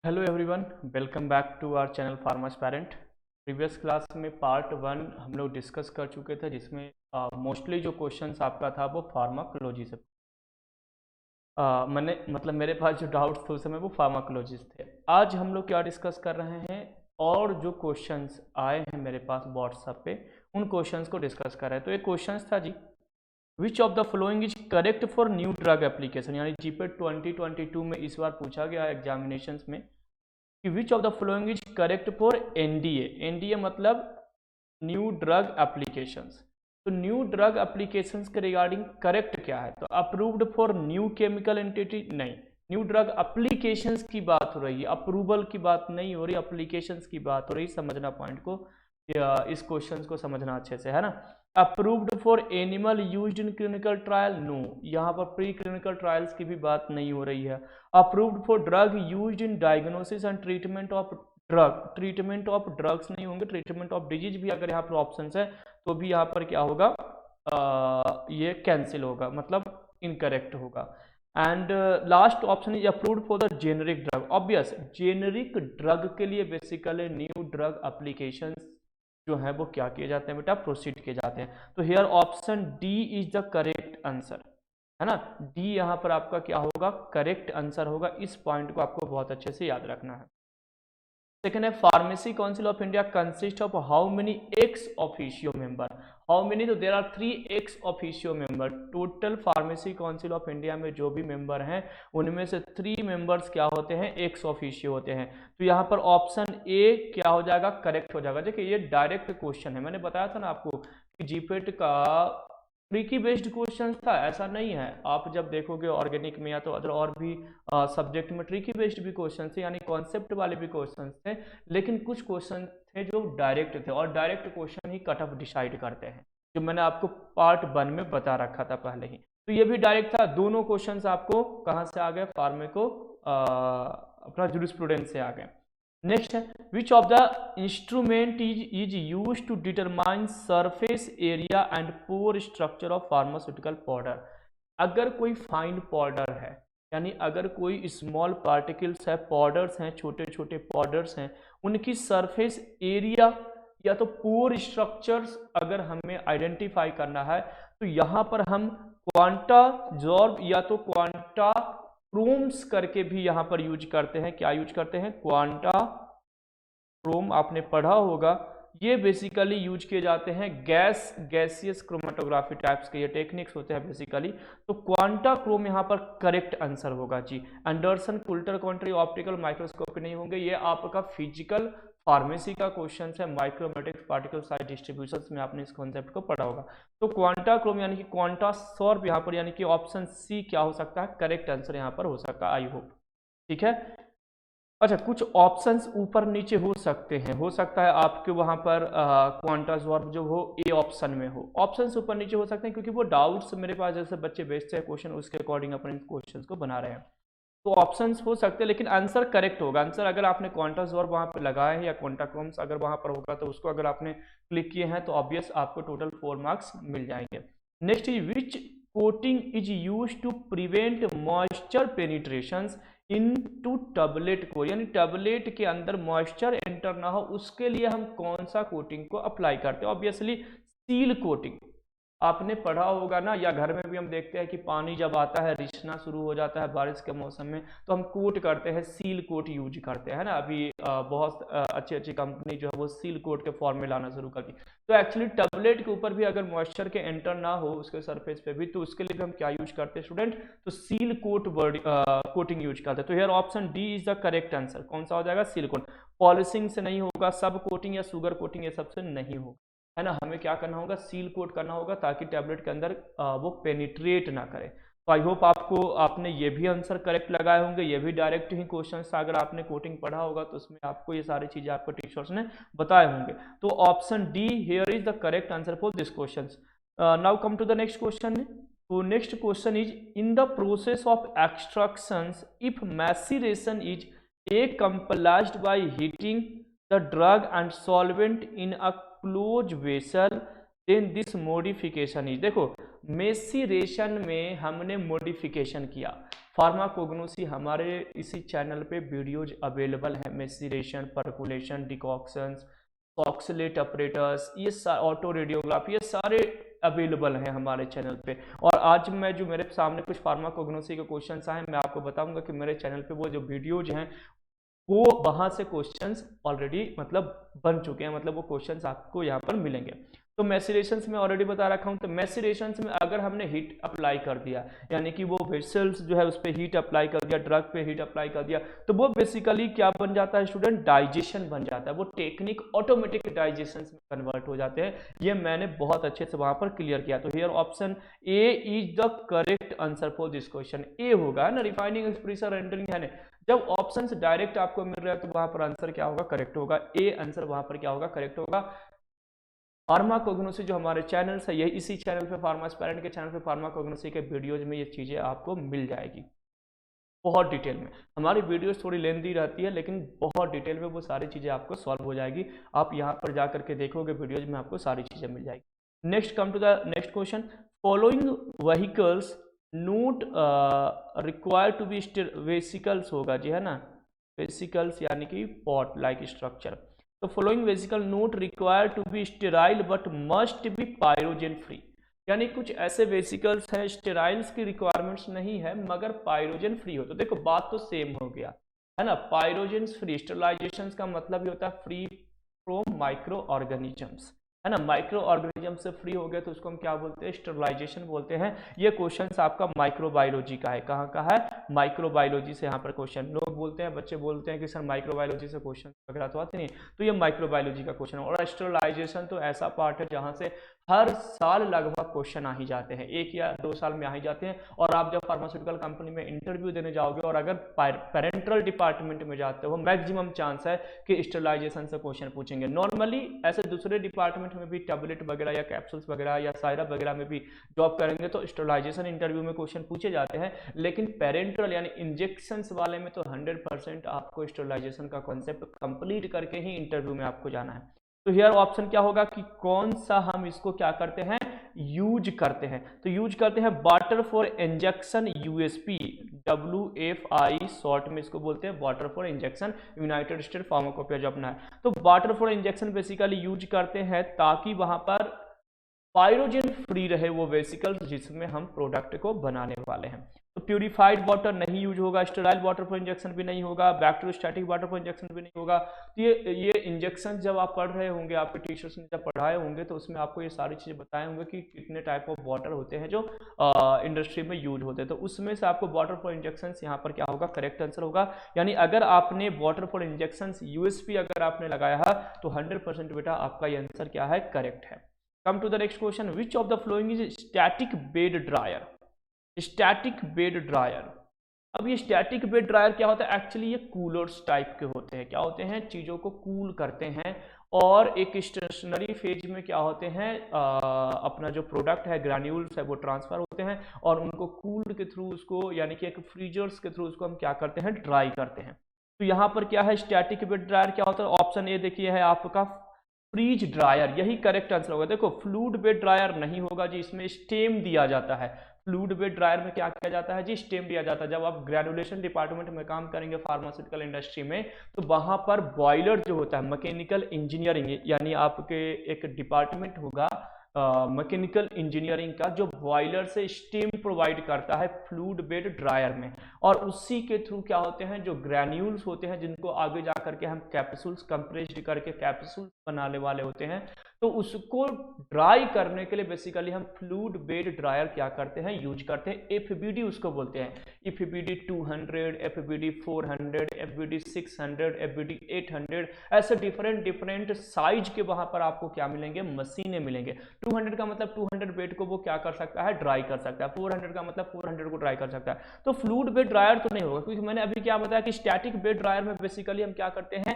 Hello everyone, welcome back to our channel Pharmasparent. Previous class में part 1 हम लोग discuss कर चुके थे, जिसमें मोस्टली जो क्वेश्चंस आपका था वो फार्माकोलॉजी से मैंने मतलब मेरे पास जो डाउट्स थे उस समय वो फार्माकोलॉजी थे। आज हम लोग क्या डिस्कस कर रहे हैं, और जो क्वेश्चंस आए हैं मेरे पास व्हाट्सएप पे उन क्वेश्चंस को डिस्कस कर रहे हैं। तो एक क्वेश्चंस था जी, which of the following is correct for new drug application, यानी जीपेट 2022 में इस बार पूछा गया एग्जामिनेशंस में कि which of the following is correct for NDA. NDA मतलब न्यू ड्रग एप्लीकेशंस। तो न्यू ड्रग एप्लीकेशंस के रिगार्डिंग करेक्ट क्या है? तो approved for new chemical entity नहीं, न्यू ड्रग एप्लीकेशंस की बात हो रही है, अप्रूवल की बात नहीं हो रही, एप्लीकेशंस की बात हो रही। समझना पॉइंट को, इस क्वेश्चन को समझना अच्छे से, है ना। Approved for animal used in clinical trial, no, यहाँ पर प्री क्लिनिकल ट्रायल्स की भी बात नहीं हो रही है। Approved for drug used in diagnosis and treatment of drug, treatment of drugs नहीं होंगे, ट्रीटमेंट ऑफ डिजीज भी अगर यहाँ पर ऑप्शन है तो भी यहाँ पर क्या होगा, ये कैंसिल होगा, मतलब इनकरेक्ट होगा। And last option is approved for the generic drug. Obvious generic drug के लिए बेसिकली न्यू ड्रग एप्लीकेशन जो है वो क्या किए जाते हैं बेटा, प्रोसीड किए जाते हैं। तो here option D is the correct answer, है ना। डी यहाँ पर आपका क्या होगा, करेक्ट आंसर होगा। इस पॉइंट को आपको बहुत अच्छे से याद रखना है। सेकेंड है, Pharmacy Council of India consist of how many ex officio member. How many, तो there are 3 ex officio member. Total Pharmacy Council of India में जो भी मेंबर हैं उनमें से 3 मेंबर्स क्या होते हैं, एक्स ऑफिशियो होते हैं। तो यहाँ पर ऑप्शन ए क्या हो जाएगा, करेक्ट हो जाएगा। देखिए ये डायरेक्ट क्वेश्चन है, मैंने बताया था ना आपको कि जीपेट का ट्रिकी बेस्ड क्वेश्चन था, ऐसा नहीं है। आप जब देखोगे ऑर्गेनिक में या तो अदर और भी सब्जेक्ट में ट्रिकी बेस्ड भी क्वेश्चन थे, यानी कॉन्सेप्ट वाले भी क्वेश्चन थे, लेकिन कुछ क्वेश्चन थे जो डायरेक्ट थे, और डायरेक्ट क्वेश्चन ही कट ऑफ डिसाइड करते हैं, जो मैंने आपको पार्ट 1 में बता रखा था पहले ही। तो ये भी डायरेक्ट था। दोनों क्वेश्चन आपको कहाँ से आ गए, फार्मेको अपना जूरिस्प्रूडेंस से आ गए। नेक्स्ट है, which of the instrument is use to determine surface area and pore structure of pharmaceutical powder. अगर कोई फाइन पाउडर है, यानी अगर कोई स्मॉल पार्टिकल्स है, पाउडर्स हैं, छोटे छोटे पाउडर्स हैं, उनकी सरफेस एरिया या तो पोर स्ट्रक्चर्स अगर हमें आइडेंटिफाई करना है, तो यहाँ पर हम क्वांटा जॉर्ब या तो क्वांटा क्रोम्स करके भी यहाँ पर यूज करते हैं। क्या यूज करते हैं, क्वांटा क्रोम, आपने पढ़ा होगा। ये बेसिकली यूज किए जाते हैं गैसियस क्रोमेटोग्राफी टाइप्स के ये टेक्निक्स होते हैं बेसिकली। तो क्वांटा क्रोम यहाँ पर करेक्ट आंसर होगा जी। एंडरसन कुल्टर कॉन्ट्री ऑप्टिकल माइक्रोस्कोपी नहीं होंगे, ये आपका फिजिकल फार्मेसी का क्वेश्चन है। माइक्रोमेटिक्स पार्टिकल साइज डिस्ट्रीब्यूशन में आपने इस कॉन्सेप्ट को पढ़ा होगा। तो क्वांटा क्रोम यानी कि क्वांटा सॉर्ब यहाँ पर, यानी कि ऑप्शन सी क्या हो सकता है, करेक्ट आंसर यहाँ पर हो सकता है। आई होप ठीक है। अच्छा, कुछ ऑप्शंस ऊपर नीचे हो सकते हैं, हो सकता है आपके वहां पर क्वांटाजॉर्ब जो हो ए ऑप्शन में हो। ऑप्शंस ऊपर नीचे हो सकते हैं क्योंकि वो डाउट्स मेरे पास जैसे बच्चे भेजते हैं क्वेश्चन, उसके अकॉर्डिंग अपन इन क्वेश्चंस को बना रहे हैं। तो ऑप्शंस हो सकते हैं, लेकिन आंसर करेक्ट होगा। आंसर अगर आपने क्वांटाजॉर्ब वहां पर लगाए हैं या क्वांटाक्रोम्स अगर वहां पर होगा तो उसको अगर आपने क्लिक किए हैं तो ऑब्वियस आपको टोटल 4 मार्क्स मिल जाएंगे। Next is which coating is use to prevent moisture penetration into tablet को, यानी टैबलेट के अंदर मॉइस्चर एंटर ना हो उसके लिए हम कौन सा कोटिंग को अप्लाई करते हैं। ऑब्वियसली सील कोटिंग आपने पढ़ा होगा ना, या घर में भी हम देखते हैं कि पानी जब आता है, रिसना शुरू हो जाता है बारिश के मौसम में, तो हम कोट करते हैं, सील कोट यूज करते हैं ना। अभी बहुत अच्छी अच्छी कंपनी जो है वो सील कोट के फॉर्म में लाना शुरू कर दी। तो एक्चुअली टैबलेट के ऊपर भी अगर मॉइस्चर के एंटर ना हो उसके सरफेस पे भी, तो उसके लिए भी हम क्या यूज करते हैं स्टूडेंट, तो सील कोट कोटिंग यूज करते हैं। तो here option D is the correct answer. कौन सा हो जाएगा, सील कोट। पॉलिशिंग से नहीं होगा, सब कोटिंग या शुगर कोटिंग ये सबसे नहीं होगा, है ना। हमें क्या करना होगा, सील कोट करना होगा ताकि टैबलेट के अंदर वो पेनिट्रेट ना करे। तो आई होप आपने ये भी आंसर करेक्ट लगाए होंगे। ये भी डायरेक्ट ही क्वेश्चन था, अगर आपने कोटिंग पढ़ा होगा तो उसमें आपको ये सारी चीजें आपको टीचर्स ने बताए होंगे। तो option D here is the correct answer for this question. Now come to the next question. तो next question is, in the process of extraction if maceration is accomplished by heating the drug and solvent in a closed vessel then this modification is। देखो मेसिरेशन में हमने modification किया, pharmacognosy हमारे इसी channel पे videos available हैं, मेसिरेशन, percolation, डिकॉक्शंस, oxalate operators, ये auto radiography, ये सारे अवेलेबल हैं हमारे चैनल पे। और आज मैं जो मेरे सामने कुछ फार्माकोग्नोसी के क्वेश्चंस आए हैं, मैं आपको बताऊंगा कि मेरे चैनल पे वो जो वीडियोज हैं वो वहाँ से क्वेश्चंस ऑलरेडी मतलब बन चुके हैं, मतलब वो क्वेश्चंस आपको यहाँ पर मिलेंगे। तो मैसिरेशंस में ऑलरेडी बता रखा हूँ। तो मैसिरेशंस में अगर हमने हीट अप्लाई कर दिया, यानी कि वो वेसल्स जो है उस पर हीट अप्लाई कर दिया, ड्रग पे हीट अप्लाई कर दिया, तो वो बेसिकली क्या बन जाता है स्टूडेंट, डाइजेशन बन जाता है। वो टेक्निक ऑटोमेटिक डाइजेशन में कन्वर्ट हो जाते हैं। ये मैंने बहुत अच्छे से वहां पर क्लियर किया। तो here option A is the correct answer for this question. A होगा ना, रिफाइनिंग, एक्सप्रेसर, रेंडरिंग है ना। जब ऑप्शंस डायरेक्ट आपको मिल रहा है तो वहां पर आंसर क्या होगा, करेक्ट होगा। ए आंसर वहां पर क्या होगा, करेक्ट होगा। फार्माकोग्नोसी जो हमारे चैनल है, यही इसी चैनल पे, फार्मास्पेरेंट के चैनल पे फार्माकोग्नोसी के वीडियोज में ये चीज़ें आपको मिल जाएगी बहुत डिटेल में। हमारी वीडियोस थोड़ी लेंदी रहती है लेकिन बहुत डिटेल में वो सारी चीज़ें आपको सॉल्व हो जाएगी। आप यहाँ पर जा करके देखोगे वीडियोज में आपको सारी चीज़ें मिल जाएगी। Next come to the next question. Following vehicles not required to be vesicles होगा जी, है ना, वेसिकल्स यानी कि पॉट लाइक स्ट्रक्चर। तो following vesicle not required to be sterile but must be pyrogen free, यानी कुछ ऐसे वेसिकल्स हैं स्टेराइल्स की रिक्वायरमेंट्स नहीं है मगर पायरोजन फ्री हो। तो देखो बात तो सेम हो गया, है ना। पायरोजन फ्री, स्टेरलाइजेशन का मतलब ही होता है फ्री फ्रॉम माइक्रो ऑर्गेनिजम्स, है ना। माइक्रो ऑर्गेनिज्म से फ्री हो गए तो उसको हम क्या बोलते हैं, स्टेरलाइजेशन बोलते हैं। ये क्वेश्चन आपका माइक्रोबायोलॉजी का है। कहाँ का है, माइक्रोबायोलॉजी से यहाँ पर क्वेश्चन। लोग बोलते हैं, बच्चे बोलते हैं कि सर माइक्रोबायोलॉजी से क्वेश्चन वगैरह तो आते नहीं, तो ये माइक्रोबायोलॉजी का क्वेश्चन है। और स्टेरलाइजेशन तो ऐसा पार्ट है जहाँ से हर साल लगभग क्वेश्चन आ ही जाते हैं, 1 या 2 साल में आ ही जाते हैं। और आप जब फार्मास्यूटिकल कंपनी में इंटरव्यू देने जाओगे और अगर पेरेंटल डिपार्टमेंट में जाते हो, मैक्सिमम चांस है कि स्टेरलाइजेशन से क्वेश्चन पूछेंगे। नॉर्मली ऐसे दूसरे डिपार्टमेंट में भी टैबलेट वगैरह या कैप्सूल्स वगैरह या सायरप वगैरह में भी जॉब करेंगे तो स्टेरलाइजेशन इंटरव्यू में क्वेश्चन पूछे जाते हैं। लेकिन पेरेंटल यानी इंजेक्शंस वाले में तो 100% आपको स्टेरलाइजेशन का कॉन्सेप्ट कंप्लीट करके ही इंटरव्यू में आपको जाना है। तो हियर ऑप्शन क्या होगा कि कौन सा हम इसको क्या करते हैं, यूज करते हैं। तो यूज करते हैं water for injection, USP, WFI short में इसको बोलते हैं, water for injection, United state pharmacopoeia जो अपना है। तो water for injection basically use करते हैं ताकि वहां पर पायरोजन फ्री रहे वो वेसिकल्स जिसमें हम प्रोडक्ट को बनाने वाले हैं। तो प्यूरिफाइड वाटर नहीं यूज होगा, स्टेराइल वाटर फॉर इंजेक्शन भी नहीं होगा, बैक्टीरियोस्टैटिक वाटर फॉर इंजेक्शन भी नहीं होगा। तो ये इंजेक्शन जब आप पढ़ रहे होंगे, आपके टीचर्स ने जब पढ़ाए होंगे तो उसमें आपको ये सारी चीज़ें बताए होंगे कि कितने टाइप ऑफ वाटर होते हैं जो इंडस्ट्री में यूज होते हैं। तो उसमें से आपको वाटर फॉर इंजेक्शन यहाँ पर क्या होगा, करेक्ट आंसर होगा। यानी अगर आपने वाटर फॉर इंजेक्शन यूएसपी अगर आपने लगाया है तो 100% बेटा आपका ये आंसर क्या है, करेक्ट है। Come to the next question. Which of the following is static bed dryer, static bed dryer. अब ये स्टैटिक बेड ड्रायर क्या होता है, एक्चुअली ये कूलर्स टाइप के होते हैं। क्या होते हैं, चीज़ों को कूल करते हैं। और एक स्टेशनरी फेज में क्या होते हैं, अपना जो प्रोडक्ट है, ग्रैन्यूल्स है, वो ट्रांसफर होते हैं और उनको कूल के थ्रू उसको, यानी कि एक फ्रीजर्स के थ्रू उसको हम क्या करते हैं, ड्राई करते हैं। तो यहाँ पर क्या है, स्टैटिक बेड ड्रायर क्या होता है, ऑप्शन ए देखिए है आपका फ्रीज ड्रायर, यही करेक्ट आंसर होगा। देखो फ्लूइड बेड ड्रायर नहीं होगा जी, इसमें स्टेम दिया जाता है। फ्लूइड बेड ड्रायर में क्या किया जाता है जी, स्टेम दिया जाता है। जब आप ग्रेनुलेशन डिपार्टमेंट में काम करेंगे फार्मास्यूटिकल इंडस्ट्री में तो वहां पर बॉयलर जो होता है, मैकेनिकल इंजीनियरिंग यानी आपके एक डिपार्टमेंट होगा मैकेनिकल इंजीनियरिंग का, जो बॉयलर से स्टीम प्रोवाइड करता है फ्लूइड बेड ड्रायर में। और उसी के थ्रू क्या होते हैं, जो ग्रैन्यूल्स होते हैं जिनको आगे जा करके हम कैप्सूल्स कंप्रेस्ड करके कैप्सूल्स बनाने वाले होते हैं, तो उसको ड्राई करने के लिए बेसिकली हम फ्लूइड बेड ड्रायर क्या करते हैं, यूज करते हैं। एफबीडी उसको बोलते हैं, एफबीडी 200, एफबीडी 400, एफबीडी 600, एफबीडी 800, ऐसे डिफरेंट साइज के वहां पर आपको क्या मिलेंगे, मशीनें मिलेंगे। 200 का मतलब 200 बेड को वो क्या कर सकता है, ड्राई कर सकता है। 400 का मतलब 400 को ड्राई कर सकता है। तो फ्लूइड बेड ड्रायर तो नहीं होगा, क्योंकि मैंने अभी क्या बताया कि स्टैटिक बेड ड्रायर में बेसिकली हम क्या करते हैं,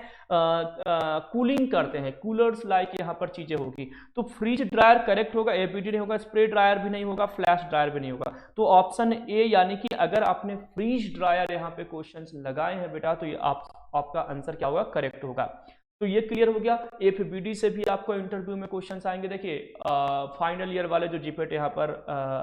कूलिंग करते हैं, कूलर्स लाइक यहाँ पर चीजें होगी। तो फ्रीज ड्रायर करेक्ट होगा, एपीडी नहीं होगा, स्प्रे ड्रायर भी नहीं होगा, फ्लैश ड्रायर भी नहीं होगा। तो ऑप्शन ए, यानी कि अगर आपने फ्रीज ड्रायर यहाँ पे क्वेश्चंस लगाए हैं बेटा तो ये आपका आंसर क्या होगा, करेक्ट होगा। तो ये क्लियर हो गया। एफबीडी से भी आपको इंटरव्यू में क्वेश्चंस आएंगे। देखिए फाइनल ईयर वाले जो जीपेट यहाँ पर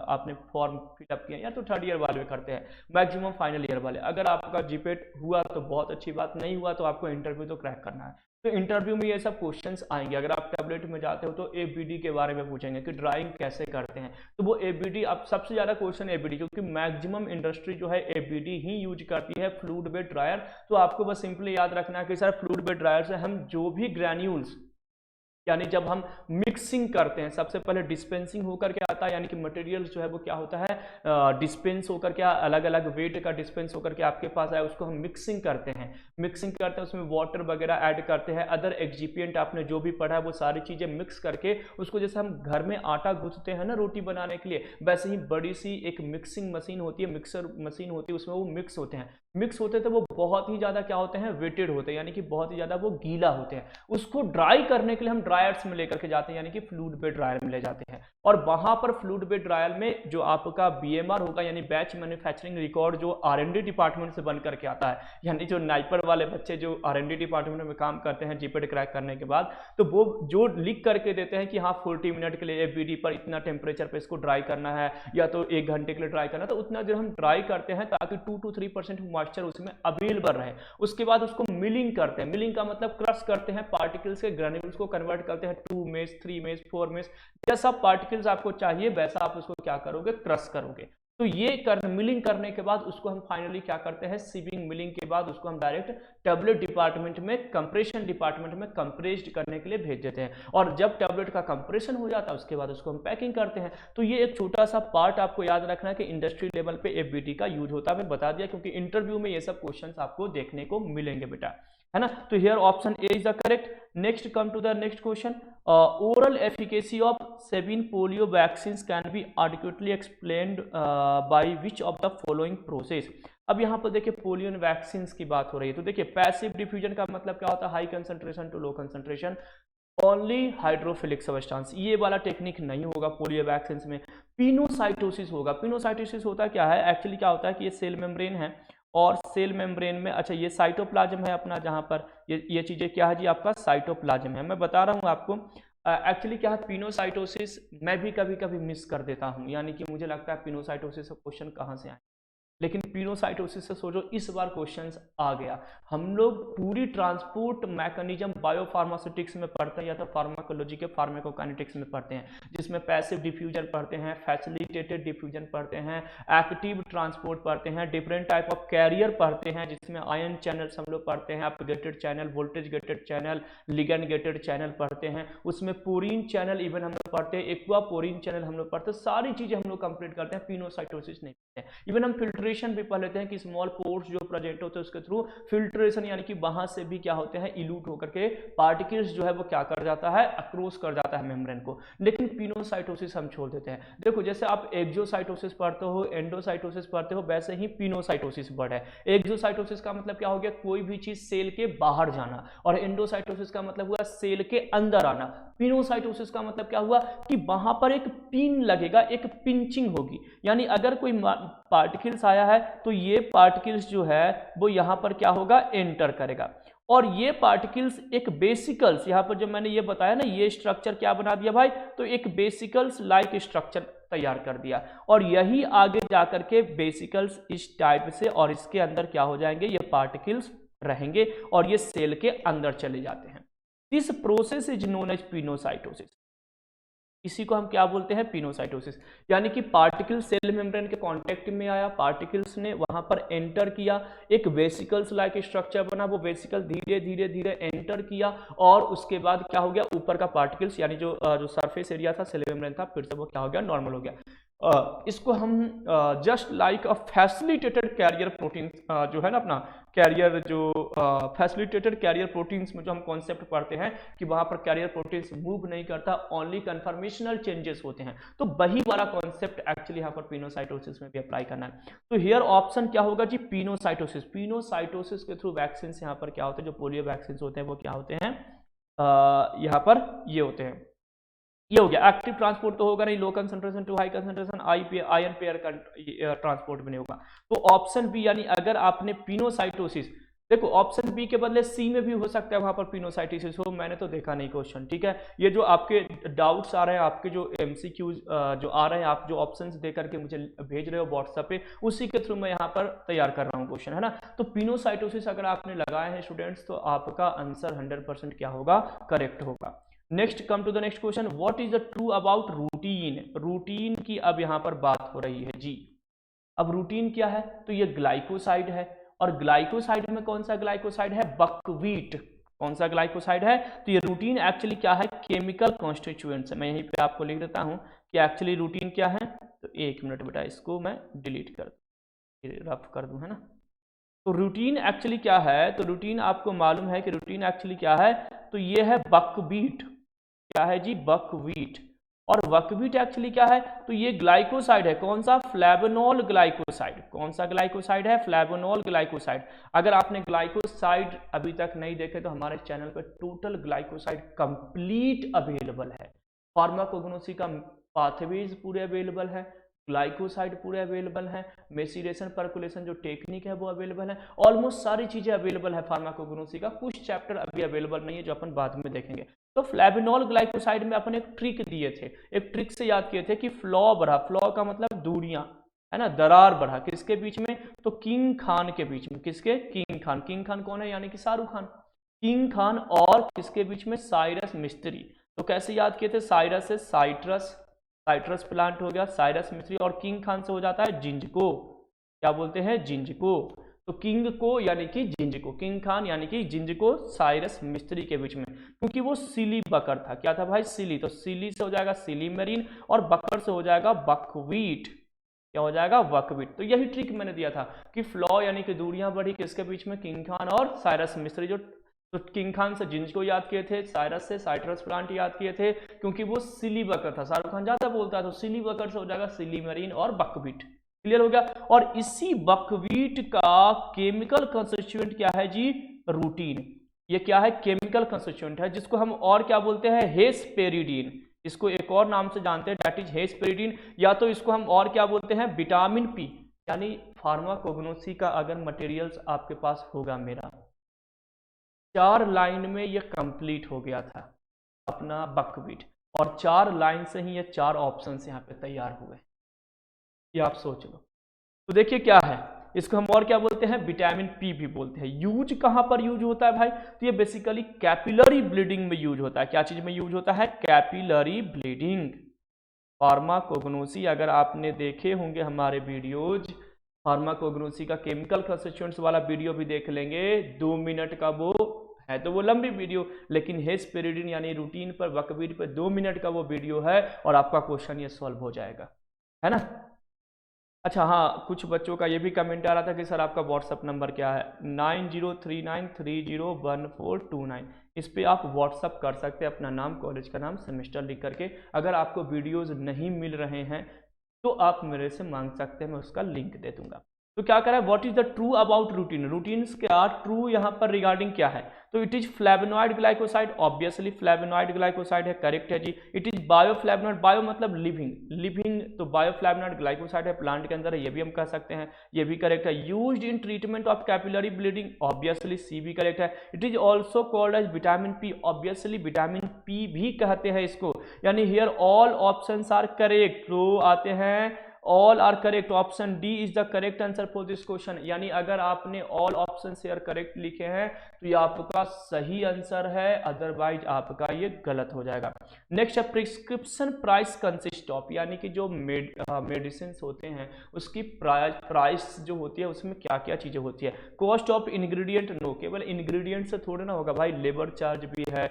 आपने फॉर्म फिलअप किया या तो थर्ड ईयर वाले करते हैं, मैक्सिमम फाइनल ईयर वाले। अगर आपका जीपेट हुआ तो बहुत अच्छी बात, नहीं हुआ तो आपको इंटरव्यू तो क्रैक करना है। तो इंटरव्यू में ये सब क्वेश्चंस आएंगे। अगर आप टैबलेट में जाते हो तो एबीडी के बारे में पूछेंगे कि ड्राइंग कैसे करते हैं, तो वो एबीडी आप सबसे ज्यादा क्वेश्चन एबीडी, क्योंकि मैक्सिमम इंडस्ट्री जो है एबीडी ही यूज करती है, फ्लूइड बेड ड्रायर। तो आपको बस सिंपली याद रखना है कि सर फ्लूइड बेड ड्रायर से हम जो भी ग्रैन्यूल्स, यानी जब हम मिक्सिंग करते हैं, सबसे पहले डिस्पेंसिंग होकर के आता है, यानी कि मटेरियल जो है वो क्या होता है डिस्पेंस होकर के, अलग अलग वेट का डिस्पेंस होकर के आपके पास आए, उसको हम मिक्सिंग करते हैं। मिक्सिंग करते हैं, उसमें वाटर वगैरह ऐड करते हैं, अदर एक्सिपिएंट आपने जो भी पढ़ा है वो सारी चीजें मिक्स करके उसको, जैसे हम घर में आटा गूंथते हैं ना रोटी बनाने के लिए, वैसे ही बड़ी सी एक मिक्सिंग मशीन होती है, मिक्सर मशीन होती है, उसमें वो मिक्स होते हैं। मिक्स होते तो वो बहुत ही ज्यादा क्या होते हैं, वेटेड होते हैं, यानी कि बहुत ही ज्यादा वो गीला होते हैं। उसको ड्राई करने के लिए हम ड्रायर्स में लेकर के जाते हैं, यानी कि फ्लूइड बेड ड्रायर में ले जाते हैं। और वहां पर फ्लूइड बेड ड्रायर में जो आपका बीएमआर होगा, यानी बैच मैन्युफैक्चरिंग रिकॉर्ड, जो आरएनडी डिपार्टमेंट से बन करके आता है, यानी जो नाइपर वाले बच्चे जो आरएनडी डिपार्टमेंट में काम करते हैं जीपेट क्रैक करने के बाद, तो वो जो लिख करके देते हैं कि हाँ 40 मिनट के लिए एबीडी पर इतना टेम्परेचर पे इसको ड्राई करना है, या तो 1 घंटे के लिए ड्राई करना है, तो उतना देर हम ड्राई करते हैं ताकि 2 to 3% मॉइस्चर उसमें अवेलेबल रहे। उसके बाद उसको मिलिंग करते हैं। मिलिंग का मतलब क्रश करते हैं, पार्टिकल्स के ग्रेन्यूल्स को कन्वर्ट करते हैं 2 मेश, 3 मेश, 4 मेश, जैसा पार्टिकल्स आपको चाहिए वैसा आप उसको क्या करोगे, क्रश करोगे। तो ये मिलिंग करने के बाद उसको हम फाइनली क्या करते हैं, सीविंग मिलिंग के बाद उसको हम डायरेक्ट टैबलेट डिपार्टमेंट में, कंप्रेशन डिपार्टमेंट में कंप्रेस्ड करने के लिए भेज देते हैं। और जब टैबलेट का कंप्रेशन हो जाता है उसके बाद उसको हम पैकिंग करते हैं। तो ये एक छोटा सा पार्ट आपको याद रखना है कि इंडस्ट्री लेवल पे एफबीडी का यूज होता है। मैं बता दिया क्योंकि इंटरव्यू में ये सब क्वेश्चंस आपको देखने को मिलेंगे बेटा, है ना। तो here option A is the correct. Next come to the next question. Oral efficacy of 7 polio vaccines can be adequately explained by which of the following process. अब यहाँ पर देखिए पोलियो वैक्सीन की बात हो रही है, तो देखिए पैसिव डिफ्यूजन का मतलब क्या होता है, high concentration to low concentration, only hydrophilic substance, ये वाला टेक्निक नहीं होगा पोलियो वैक्सीन में। पिनोसाइटोसिस होगा। पिनोसाइटोसिस होता क्या है, एक्चुअली क्या होता है कि ये सेल मेम्ब्रेन है, और सेल मेम्ब्रेन में, अच्छा ये साइटोप्लाज्म है अपना, जहां पर ये चीजें क्या है जी, आपका साइटोप्लाज्म है। मैं बता रहा हूं आपको एक्चुअली क्या है पिनोसाइटोसिस, मैं भी कभी कभी मिस कर देता हूं, यानी कि मुझे लगता है पिनोसाइटोसिस का क्वेश्चन कहां से आए, लेकिन पिनोसाइटोसिस से सोचो इस बार क्वेश्चंस आ गया। हम लोग पूरी ट्रांसपोर्ट मैकेनिज्म बायोफार्मास्यूटिक्स में पढ़ते हैं, या तो फार्माकोलॉजी के फार्माकोकाइनेटिक्स में पढ़ते हैं, जिसमें पैसिव डिफ्यूजन पढ़ते हैं, फैसिलिटेटेड डिफ्यूजन पढ़ते हैं, एक्टिव ट्रांसपोर्ट पढ़ते हैं, डिफरेंट टाइप ऑफ कैरियर पढ़ते हैं, जिसमें आयन चैनल्स हम लोग पढ़ते हैं, upgated channel, voltage gated channel, ligand gated channel पढ़ते हैं, उसमें पोरीन चैनल इवन हम लोग पढ़ते हैं, एक्वा पोरीन चैनल हम लोग पढ़ते हैं, सारी चीजें हम लोग कंप्लीट करते हैं, पिनोसाइटोसिस नहीं पढ़ते हैं। इवन हम फिल्ट्रेशन भी पढ़ लेते हैं कि स्मॉल पोर्स जो प्रेजेंट होते हैं उसके थ्रू फिल्ट्रेशन, यानी कि वहां से भी क्या होते हैं, इल्यूट होकर के पार्टिकल्स जो है वो क्या कर जाता है, अक्रॉस कर जाता है मेम्ब्रेन को। लेकिन पिनोसाइटोसिस हम छोड़ देते हैं। देखो जैसे आप एक्सोसाइटोसिस पढ़ते हो, एंडोसाइटोसिस पढ़ते हो, वैसे ही पिनोसाइटोसिस वर्ड है। एक्सोसाइटोसिस का मतलब क्या हो गया, कोई भी चीज सेल के बाहर जाना, और एंडोसाइटोसिस का मतलब हुआ सेल के अंदर आना। पिनोसाइटोसिस का मतलब क्या हुआ कि वहां पर एक पिन लगेगा, एक पिंचिंग होगी, यानी अगर कोई पार्टिकल्स आया है तो ये पार्टिकल्स जो है वो यहां पर क्या होगा, एंटर करेगा, और ये पार्टिकल्स एक बेसिकल्स, यहां पर जो मैंने ये बताया ना, ये स्ट्रक्चर क्या बना दिया भाई, तो एक बेसिकल्स लाइक स्ट्रक्चर तैयार कर दिया, और यही आगे जाकर के बेसिकल्स इस टाइप से, और इसके अंदर क्या हो जाएंगे, ये पार्टिकल्स रहेंगे और ये सेल के अंदर चले जाते हैं। This process is known as pinocytosis. इसी को हम क्या बोलते हैं, पिनोसाइटोसिस, यानी कि पार्टिकल सेल मेम्ब्रेन के कांटेक्ट में आया, पार्टिकल्स ने वहां पर एंटर किया, एक वेसिकल्स लाइक स्ट्रक्चर बना, वो वेसिकल धीरे धीरे धीरे एंटर किया, और उसके बाद क्या हो गया, ऊपर का पार्टिकल्स यानी जो सरफेस एरिया था सेल मेम्ब्रेन था, फिर से वो क्या हो गया, नॉर्मल हो गया। इसको हम जस्ट लाइक अ फैसिलिटेटेड कैरियर प्रोटीन जो है ना अपना कैरियर, जो फैसिलिटेटेड कैरियर प्रोटीन्स में जो हम कॉन्सेप्ट पढ़ते हैं कि वहां पर कैरियर प्रोटीन्स मूव नहीं करता, ओनली कन्फर्मेशनल चेंजेस होते हैं, तो वही वाला कॉन्सेप्ट एक्चुअली यहाँ पर पिनोसाइटोसिस में भी अप्लाई करना है। तो हियर ऑप्शन क्या होगा जी, पिनोसाइटोसिस। पिनोसाइटोसिस के थ्रू वैक्सीन यहाँ पर क्या होते हैं, जो पोलियो वैक्सीन होते हैं वो क्या होते हैं, यहाँ पर ये होते हैं, ये हो गया। एक्टिव ट्रांसपोर्ट तो होगा नहीं, low concentration to high concentration, ion pair transport भी नहीं होगा। तो ऑप्शन बी, यानी अगर आपने पिनोसाइटोसिस देखो ऑप्शन बी के बदले सी में भी हो सकता है वहां पर पिनोसाइटिस हो, मैंने तो देखा नहीं क्वेश्चन, ठीक है। ये जो आपके डाउट्स आ रहे हैं, आपके जो एमसीक्यूज जो आ रहे हैं, आप जो ऑप्शंस दे करके मुझे भेज रहे हो व्हाट्सएप पे, उसी के थ्रू मैं यहाँ पर तैयार कर रहा हूँ क्वेश्चन, है ना। तो पिनोसाइटोसिस अगर आपने लगाए हैं स्टूडेंट्स, तो आपका आंसर 100% क्या होगा, करेक्ट होगा। Next, come to the next question, what is the true about routine. Routine की अब यहाँ पर बात हो रही है जी। अब रूटीन क्या है, तो ये ग्लाइकोसाइड है, और ग्लाइकोसाइड में कौन सा ग्लाइकोसाइड है, बकवीट। कौन सा ग्लाइकोसाइड है, तो ये रूटीन एक्चुअली क्या है, केमिकल कॉन्स्टिट्यूएंट्स है। मैं यहीं पे आपको लिख देता हूं कि एक्चुअली रूटीन क्या है। तो एक मिनट बेटा, इसको मैं डिलीट कर रफ कर दूं, है ना। तो रूटीन एक्चुअली क्या है, तो रूटीन आपको मालूम है कि रूटीन एक्चुअली क्या है, तो ये है बकवीट। क्या है जी, बकवीट। और बकवीट एक्चुअली क्या है, तो ये ग्लाइकोसाइड है। कौन सा, फ्लेवोनॉल ग्लाइकोसाइड। कौन सा ग्लाइकोसाइड है, फ्लेवोनॉल ग्लाइकोसाइड। अगर आपने ग्लाइकोसाइड अभी तक नहीं देखे तो हमारे चैनल पर टोटल ग्लाइकोसाइड कंप्लीट अवेलेबल है। फार्माकोग्नोसी का पाथवेज पूरे अवेलेबल है, ग्लाइकोसाइड पूरे अवेलेबल है, मेसिरेशन परकुलेशन जो टेक्निक है वो अवेलेबल है, ऑलमोस्ट सारी चीजें अवेलेबल है फार्माकोग्नोसी का। कुछ चैप्टर अभी अवेलेबल नहीं है जो अपन बाद में देखेंगे। तो फ्लेवोनॉल ग्लाइकोसाइड में अपन एक ट्रिक दिए थे, एक ट्रिक से याद किए थे कि फ्लॉ बढ़ा, फ्लॉ का मतलब दूरियां, है ना, दरार बढ़ा, किसके बीच में, तो किंग खान के बीच में। किसके, किंग खान। किंग खान कौन है, यानी कि शाहरुख खान। किंग खान और किसके बीच में, साइरस मिस्त्री। तो कैसे याद किए थे, साइरस से साइट्रस, साइट्रस प्लांट हो गया, साइरस मिस्त्री, और किंग खान से हो जाता है जिंजको। क्या बोलते हैं, जिंजको। तो किंग को यानी कि जिंजको, किंग खान यानी कि जिंजको, साइरस मिस्त्री के बीच में, क्योंकि वो सिली बकर था। क्या था भाई, सिली। तो सिली से हो जाएगा सिलीमेरिन, और बकर से हो जाएगा बकवीट। क्या हो जाएगा, बकवीट। तो यही ट्रिक मैंने दिया था कि फ्लॉ यानी कि दूरियां बढ़ी, किसके बीच में, किंग खान और साइरस मिस्त्री। जो तो किंग खान से जिंजको याद किए थे, साइरस से साइट्रस प्लांट याद किए थे, क्योंकि वो सिली बकर था। शाहरुख खान ज्यादा बोलता है, तो सिली बकर से हो जाएगा सिलीमेरिन और बकवीट। क्लियर हो गया। और इसी बकवीट का केमिकल कंस्टिट्यूएंट क्या है जी, रूटीन। ये क्या है, केमिकल कंस्टिट्यूएंट है, जिसको हम और क्या बोलते हैं, हेस्पेरिडीन। इसको एक और नाम से जानते हैं, दैट इज हेस्पेरिडीन, या तो इसको हम और क्या बोलते हैं, विटामिन पी। यानी फार्माकोग्नोसी का अगर मटेरियल्स आपके पास होगा, मेरा 4 लाइन में ये कंप्लीट हो गया था अपना बकवीट, और 4 लाइन से ही ये 4 ऑप्शन यहाँ पे तैयार हुए। ये आप सोच लो। तो देखिए क्या है, इसको हम और क्या बोलते हैं, विटामिन पी भी बोलते हैं। यूज कहां पर यूज होता है भाई, तो ये बेसिकली कैपिलरी ब्लीडिंग में यूज होता है। क्या चीज में यूज होता है, कैपिलरी ब्लीडिंग। फार्माकोग्नोसी अगर आपने देखे होंगे हमारे वीडियोज, फार्माकोग्नोसी का केमिकल कंस्टिट्यूएंट्स वाला वीडियो भी देख लेंगे, 2 मिनट का वो है, तो वो लंबी वीडियो, लेकिन हेस्पेरिडीन यानी रूटीन पर, बकवीट पर 2 मिनट का वो वीडियो है, और आपका क्वेश्चन ये सॉल्व हो जाएगा, है ना। अच्छा हाँ, कुछ बच्चों का ये भी कमेंट आ रहा था कि सर आपका व्हाट्सअप नंबर क्या है, 9039301429। इस पे आप व्हाट्सअप कर सकते हैं अपना नाम, कॉलेज का नाम, सेमेस्टर लिख करके। अगर आपको वीडियोस नहीं मिल रहे हैं तो आप मेरे से मांग सकते हैं, मैं उसका लिंक दे दूंगा। तो क्या करा है, what is the true about routine. Routines क्या ट्रू यहाँ पर रिगार्डिंग क्या है, तो it is flavonoid glycoside. Obviously flavonoid glycoside है, करेक्ट है जी। इट इज बायोफ्लेवोनॉइड, बायो मतलब लिविंग, लिविंग, तो बायोफ्लेवोनॉइड ग्लाइकोसाइड है, प्लांट के अंदर है, ये भी हम कह सकते हैं, ये भी करेक्ट है। Used in treatment of capillary bleeding, obviously C भी करेक्ट है। It is also called as vitamin P, obviously vitamin P भी कहते हैं इसको, यानी here all options are correct. तो आते हैं all are correct, option D is the correct answer for this question. यानी अगर आपने ऑल ऑप्शन से करेक्ट लिखे हैं तो ये आपका सही आंसर है, अदरवाइज आपका ये गलत हो जाएगा। नेक्स्ट है प्रिस्क्रिप्शन प्राइस कंसिस्ट ऑफ, यानी कि जो मेडिसिन होते हैं उसकी प्राइस जो होती है उसमें क्या क्या चीजें होती है। कॉस्ट ऑफ इंग्रेडिएंट, नो, केवल इंग्रेडिएंट से थोड़ा ना होगा भाई, लेबर चार्ज भी है,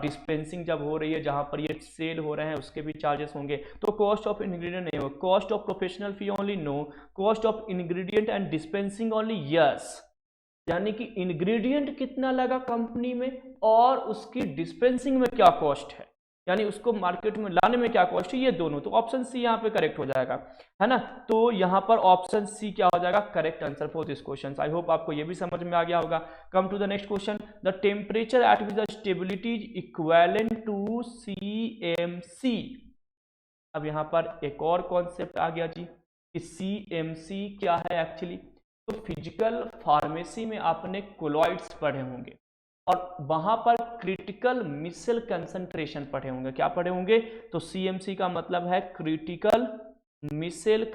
डिस्पेंसिंग जब हो रही है जहां पर ये सेल हो रहे हैं उसके भी चार्जेस होंगे, तो कॉस्ट ऑफ इंग्रेडिएंट नहीं होगा। Cost of professional fee only, no. Cost of ingredient and dispensing only, yes. यानी कि इंग्रेडिएंट कितना लगा कंपनी में और उसकी डिस्पेंसिंग में क्या कॉस्ट है, यानी उसको मार्केट में लाने में क्या कॉस्ट है, ये दोनों। तो ऑप्शन सी यहाँ पे करेक्ट हो जाएगा, है ना। तो यहाँ पर ऑप्शन सी क्या हो जाएगा, correct answer for this question. I hope आपको ये भी समझ में आ गया होगा। Come to the next question, the temperature at which the stability is equivalent to CMC। अब यहाँ पर एक और कॉन्सेप्ट आ गया जी कि CMC क्या है एक्चुअली। तो फिजिकल फार्मेसी में आपने कोलॉइड्स पढ़े होंगे और वहां पर क्रिटिकल मिसल कंसंट्रेशन पढ़े होंगे। क्या पढ़े होंगे? तो CMC का मतलब है क्रिटिकल मिसल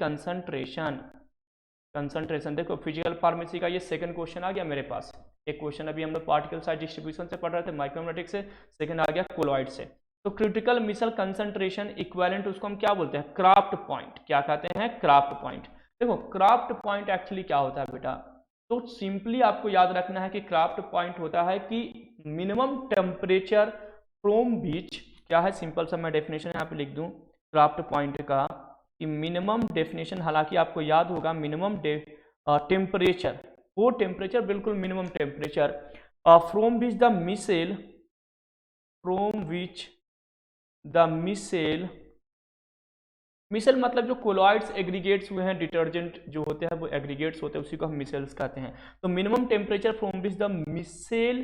कंसंट्रेशन। देखो फिजिकल फार्मेसी का ये सेकंड क्वेश्चन आ गया मेरे पास। एक क्वेश्चन अभी हम लोग पार्टिकल साइज डिस्ट्रीब्यूशन से पढ़ रहे थे, माइक्रोमेटिक्स से, सेकंड आ गया कोलॉइड से। तो क्रिटिकल मिसल कंसंट्रेशन इक्विवेलेंट उसको हम क्या बोलते हैं? Krafft point. क्या कहते हैं? Krafft point. देखो क्राफ्ट पॉइंट एक्चुअली क्या होता है बेटा, तो सिंपली आपको याद रखना है कि क्राफ्ट पॉइंट होता है कि मिनिमम टेम्परेचर फ्रॉम बीच, क्या है सिंपल सा मैं डेफिनेशन यहाँ पे लिख दूं क्राफ्ट पॉइंट का, कि मिनिमम डेफिनेशन, हालांकि आपको याद होगा मिनिमम टेम्परेचर, वो टेम्परेचर बिल्कुल minimum temperature from which the micelle, from which the micelle, micelle मतलब जो कोलॉइड्स एग्रीगेट्स हुए हैं, डिटर्जेंट जो होते हैं वो एग्रीगेट्स होते हैं, उसी को हम मिसेल्स कहते हैं। तो minimum temperature from which the micelle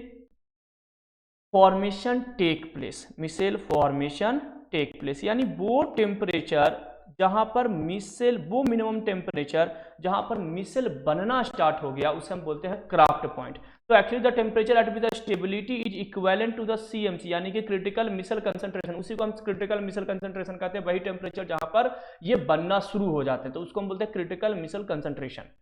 formation take place, micelle formation take place, यानी वो टेम्परेचर जहां पर मिसेल, वो मिनिमम टेम्परेचर जहां पर मिसेल बनना स्टार्ट हो गया, उसे हम बोलते हैं क्राफ्ट पॉइंट। तो actually the temperature at which the stability is equivalent to the CMC, यानी कि क्रिटिकल मिसल कंसंट्रेशन, उसी को हम क्रिटिकल मिसल कंसंट्रेशन कहते हैं, वही टेम्परेचर जहां पर ये बनना शुरू हो जाते हैं, तो उसको हम बोलते हैं क्रिटिकल मिसल कंसंट्रेशन।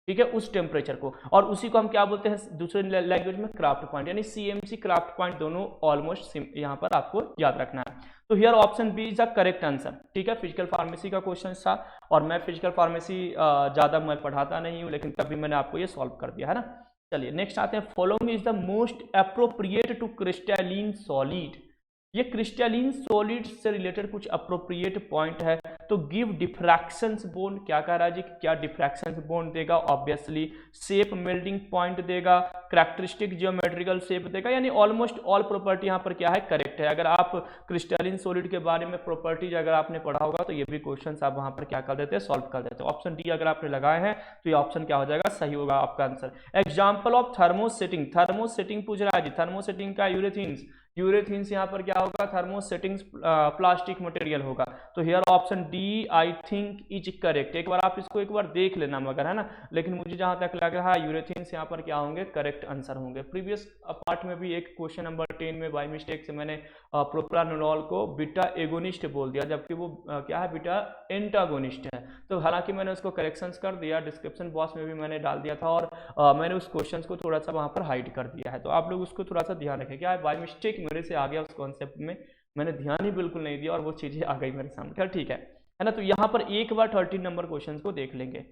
ठीक है, उस टेम्परेचर को, और उसी को हम क्या बोलते हैं दूसरे लैंग्वेज में? Krafft point. यानी CMC क्राफ्ट पॉइंट दोनों ऑलमोस्ट यहाँ पर आपको याद रखना है। तो here option B is the correct answer. ठीक है, फिजिकल फार्मेसी का क्वेश्चन था और मैं फिजिकल फार्मेसी ज्यादा मैं पढ़ाता नहीं हूँ, लेकिन तभी मैंने आपको ये सॉल्व कर दिया है ना। चलिए नेक्स्ट आते हैं, following is the most appropriate to crystalline solid. ये क्रिस्टलीन सॉलिड से रिलेटेड कुछ अप्रोप्रिएट पॉइंट है। तो गिव डिफ्रैक्शंस बोन, क्या कह रहा है जी, क्या डिफ्रैक्शंस बोन देगा? ऑब्वियसली शेप मेल्टिंग पॉइंट देगा, कैरेक्टरिस्टिक जियोमेट्रिकल शेप देगा, यानी ऑलमोस्ट ऑल प्रॉपर्टी यहाँ पर क्या है? करेक्ट है। अगर आप क्रिस्टलीन सॉलिड के बारे में प्रॉपर्टीज अगर आपने पढ़ा होगा तो ये भी क्वेश्चन आप वहां पर क्या कर देते हैं? सॉल्व कर देते हैं। ऑप्शन डी अगर आपने लगाए हैं तो ये ऑप्शन क्या हो जाएगा? सही होगा आपका answer. Example of thermosetting, thermosetting पूछ रहा है जी, थर्मोसेटिंग का यूरेथीन्स, यूरेथीन्स यहाँ पर क्या होगा? थर्मोसेटिंग प्लास्टिक मटेरियल होगा। तो here option D I think is correct. एक बार आप इसको एक बार देख लेना मगर, है ना, लेकिन मुझे जहां तक लग रहा है यूरेथीन्स यहाँ पर क्या होंगे? करेक्ट आंसर होंगे। प्रीवियस पार्ट में भी एक क्वेश्चन नंबर 10 में बाय मिस्टेक से मैंने प्रोप्रानोल को बीटा एगोनिस्ट बोल दिया, जबकि वो क्या है? बीटा एंटागोनिस्ट है। तो हालांकि मैंने उसको करेक्शंस कर दिया, डिस्क्रिप्शन बॉक्स में भी मैंने डाल दिया था, और मैंने उस क्वेश्चन को थोड़ा सा वहां पर हाइड कर दिया है। तो आप लोग उसको थोड़ा सा ध्यान रखें। क्या है, बाय मिस्टेक मेरे से आ गया उस कॉन्सेप्ट में, मैंने ध्यान ही बिल्कुल नहीं दिया और वो चीजें आ गई मेरे सामने। खैर ठीक है ना। तो यहाँ पर एक बार 13 नंबर क्वेश्चन को देख लेंगे,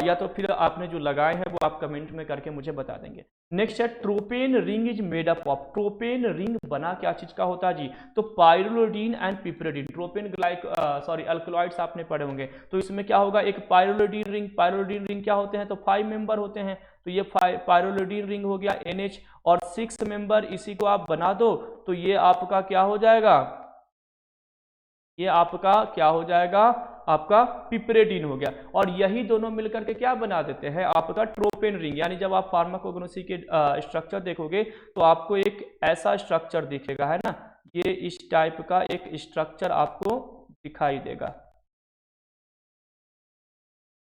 या तो फिर आपने जो लगाए हैं वो आप कमेंट में करके मुझे बता देंगे। नेक्स्ट है, tropane ring is made up of. Tropane ring बना क्या चीज का होता है जी? तो पायरोलोडीन एंड पिपरेडिन, ट्रोपेन अल्कलॉइड्स आपने पढ़े होंगे। तो इसमें क्या होगा? एक पायरोलोडीन रिंग, पायरोलोडीन रिंग क्या होते हैं? तो 5 मेंबर होते हैं। तो ये पायरोलोडीन रिंग हो गया NH, और 6 मेंबर इसी को आप बना दो तो ये आपका क्या हो जाएगा? ये आपका क्या हो जाएगा? आपका पिपरेडिन हो गया। और यही दोनों मिलकर के क्या बना देते हैं? आपका ट्रोपेन रिंग। यानी जब आप फार्माकोग्नोसी के स्ट्रक्चर देखोगे तो आपको एक ऐसा स्ट्रक्चर दिखेगा, है ना, ये इस टाइप का एक स्ट्रक्चर आपको दिखाई देगा,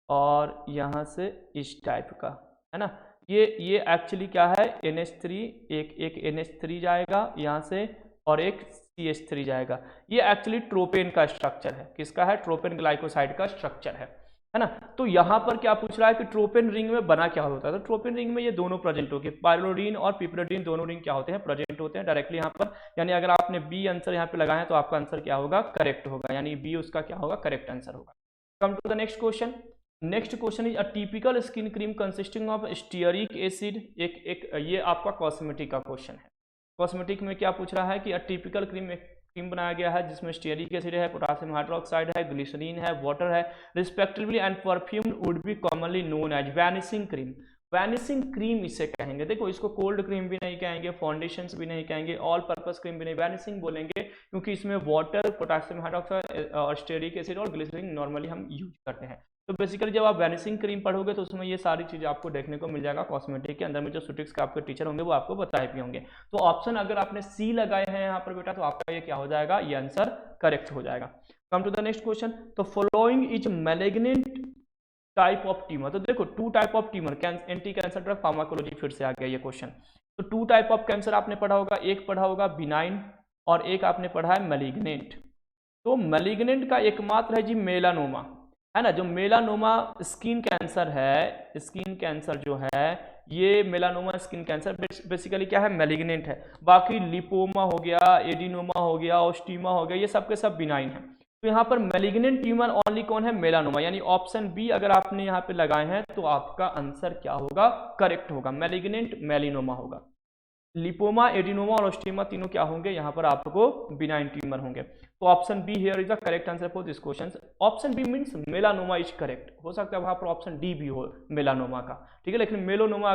और यहां से इस टाइप का, है ना। ये एक्चुअली क्या है? NH3, एक NH3 जाएगा यहाँ से, और एक CH3 जाएगा। ये एक्चुअली ट्रोपेन का स्ट्रक्चर है। किसका है? ट्रोपेन ग्लाइकोसाइड का स्ट्रक्चर है ना। तो यहाँ पर क्या पूछ रहा है कि ट्रोपेन रिंग में बना क्या होता है? तो ट्रोपेन रिंग में ये दोनों प्रेजेंट होगी, पायरोलोडीन और पिपरेडिन दोनों रिंग क्या होते हैं? प्रेजेंट होते हैं डायरेक्टली यहाँ पर। यानी अगर आपने बी आंसर यहाँ पे लगाया तो आपका आंसर क्या होगा? करेक्ट होगा, यानी बी उसका क्या होगा? करेक्ट आंसर होगा। Come to the next question. Next question is a typical skin cream consisting of stearic acid. ये आपका कॉस्मेटिक का क्वेश्चन है। कॉस्मेटिक में क्या पूछ रहा है कि अ टिपिकल क्रीम बनाया गया है जिसमें स्टीयरिक एसिड है, पोटासियम हाइड्रोक्साइड है, ग्लिसरीन है, वाटर है respectively, and perfume would be commonly known as vanishing cream. Vanishing cream इसे कहेंगे। देखो इसको कोल्ड क्रीम भी नहीं कहेंगे, फाउंडेशंस भी नहीं कहेंगे, ऑल पर्पस क्रीम भी नहीं, वैनिशिंग बोलेंगे, क्योंकि इसमें वाटर, पोटासियम हाइड्रोक्साइड और स्टीयरिक एसिड और ग्लिसरीन नॉर्मली हम यूज करते हैं। तो बेसिकली जब आप वैनिशिंग क्रीम पढ़ोगे तो उसमें ये सारी चीजें आपको देखने को मिल जाएगा। कॉस्मेटिक के अंदर में जो सुटिक्स के आपके टीचर होंगे वो आपको बताए भी होंगे। तो ऑप्शन अगर आपने सी लगाए हैं यहाँ पर बेटा, तो आपका ये क्या हो जाएगा? ये आंसर करेक्ट हो जाएगा। Come to the next question. तो following is malignant type of tumour. तो देखो 2 type of tumour, anti cancer drug pharmacology, फिर से आ गया ये क्वेश्चन। तो 2 टाइप ऑफ कैंसर आपने पढ़ा होगा, एक पढ़ा होगा बिनाइन और एक आपने पढ़ा है मैलिग्नेंट। तो मैलिग्नेंट का एकमात्र है जी मेलानोमा, है ना। जो मेलानोमा स्किन कैंसर है, स्किन कैंसर जो है ये मेलानोमा स्किन कैंसर बेसिकली क्या है, मैलिग्नेंट है। बाकी लिपोमा हो गया, एडिनोमा हो गया, ओस्टीमा हो गया, ये सब के सब बिनाइन है। तो यहाँ पर मैलिग्नेंट ट्यूमर ओनली कौन है, मेलानोमा, यानी ऑप्शन बी अगर आपने यहाँ पे लगाए हैं तो आपका आंसर क्या होगा, करेक्ट होगा, मैलिग्नेंट मेलिनोमा होगा। लिपोमा, एडिनोमा और ओस्टीमा तीनों क्या होंगे, यहाँ पर आपको बिनाइन ट्यूमर होंगे। तो option B here is the correct answer for this question. Option B means melanoma is correct, हो सकता है वहां पर ऑप्शन डी भी हो मेलानोमा का, ठीक है, लेकिन मेलानोमा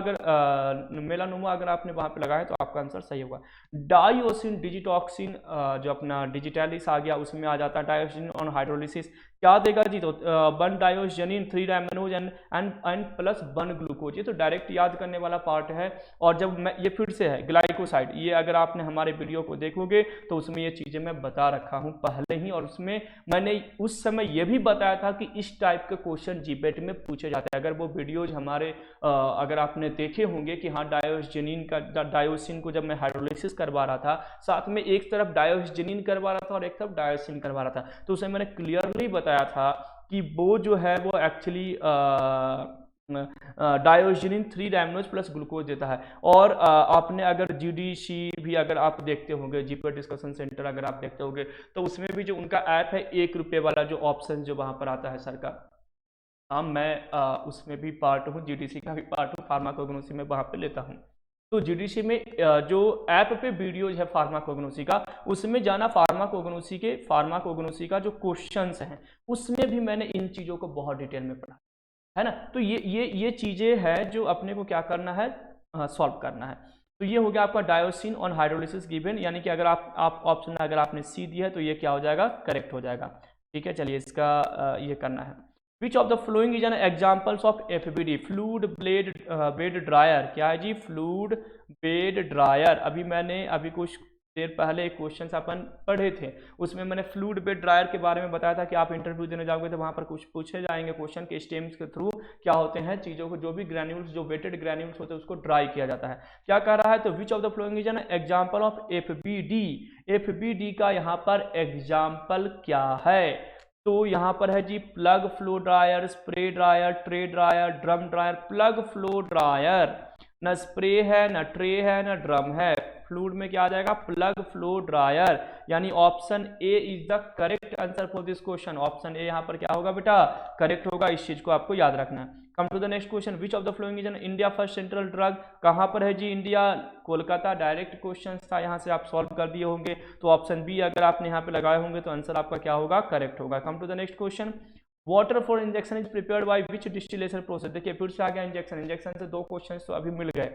अगर आपने वहां पे लगाया तो आपका आंसर सही होगा। डाइओसिन डिजिटॉक्सिन, जो अपना डिजिटैलिस आ गया उसमें आ जाता है डाइओसिन ऑन हाइड्रोलिसिस, क्या देगा जी, तो 1 डाइओसजेनिन 3 डायमोनोज एंड प्लस 1 ग्लूकोज, ये तो डायरेक्ट याद करने वाला पार्ट है। और जब मैं ये फिर से है ग्लाइकोसाइड, ये अगर आपने हमारे वीडियो को देखोगे तो उसमें ये चीजें मैं बता रखा हूं पहले ही, और उसमें मैंने उस समय ये भी बताया था कि इस टाइप के क्वेश्चन जीपेट में पूछे जाते हैं। अगर वो वीडियोज हमारे अगर आपने देखे होंगे कि हाँ डायोजेनिन का, डायोसिन को जब मैं हाइड्रोलिसिस करवा रहा था, साथ में एक तरफ डायोजेनिन करवा रहा था और एक तरफ डायोसिन करवा रहा था, तो उसे मैंने क्लियरली बताया था कि वो जो है वो एक्चुअली डायोजेनिन 3 डायमोनोज प्लस ग्लूकोज देता है। और आपने अगर जीडीसी भी अगर आप देखते होंगे, जीपीएट डिस्कशन सेंटर अगर आप देखते होंगे, तो उसमें भी जो उनका ऐप है 1 रुपये वाला जो ऑप्शन जो वहां पर आता है सर का, हाँ मैं उसमें भी पार्ट हूँ, जीडीसी का भी पार्ट हूँ, फार्माकोग्नोसी में वहां पे लेता हूँ। तो जीडीसी में जो ऐप पे वीडियोज है फार्माकोग्नोसी का, उसमें जाना, फार्माकोग्नोसी का जो क्वेश्चंस हैं उसमें भी मैंने इन चीज़ों को बहुत डिटेल में पढ़ा है ना। तो ये चीज़ें हैं जो अपने को क्या करना है, सॉल्व करना है। तो ये हो गया आपका डायोसिन ऑन हाइड्रोलिसिस गिवन, यानी कि अगर आप ऑप्शन अगर आपने सी दिया है तो ये क्या हो जाएगा, करेक्ट हो जाएगा, ठीक है। चलिए इसका ये करना है। Which of the following is N examples of FBD, fluid bed dryer, क्या है जी, फ्लूड बेड ड्रायर। अभी कुछ देर पहले एक क्वेश्चन अपन पढ़े थे, उसमें मैंने फ्लूड बेड ड्रायर के बारे में बताया था कि आप इंटरव्यू देने जाओगे तो वहां पर कुछ पूछे जाएंगे क्वेश्चन के स्टेम्स के थ्रू क्या होते हैं चीज़ों को, जो भी ग्रैन्यूल्स, जो वेटेड ग्रैन्यूल्स होते हैं उसको ड्राई किया जाता है। क्या कह रहा है, तो विच of the following is an example of FBD, FBD का यहाँ पर एग्जाम्पल क्या है, तो यहाँ पर है जी plug flow dryer, spray dryer, tray dryer, drum dryer. Plug flow dryer, न स्प्रे है, न ट्रे है, न ड्रम है, फ्लूड में क्या आ जाएगा, प्लग फ्लो ड्रायर, यानी option A is the correct answer for this question. Option A यहाँ पर क्या होगा बेटा, करेक्ट होगा, इस चीज को आपको याद रखना है। Come to the next question, which of the following is an India first central drug, कहाँ पर है जी इंडिया, कोलकाता। डायरेक्ट क्वेश्चन था, यहाँ से आप सॉल्व कर दिए होंगे, तो ऑप्शन बी अगर आपने यहाँ पे लगाए होंगे तो आंसर आपका क्या होगा, करेक्ट होगा। Come to the next question, water for injection is prepared by which distillation process. देखिए फिर से आ गया इंजेक्शन से 2 क्वेश्चन तो अभी मिल गए,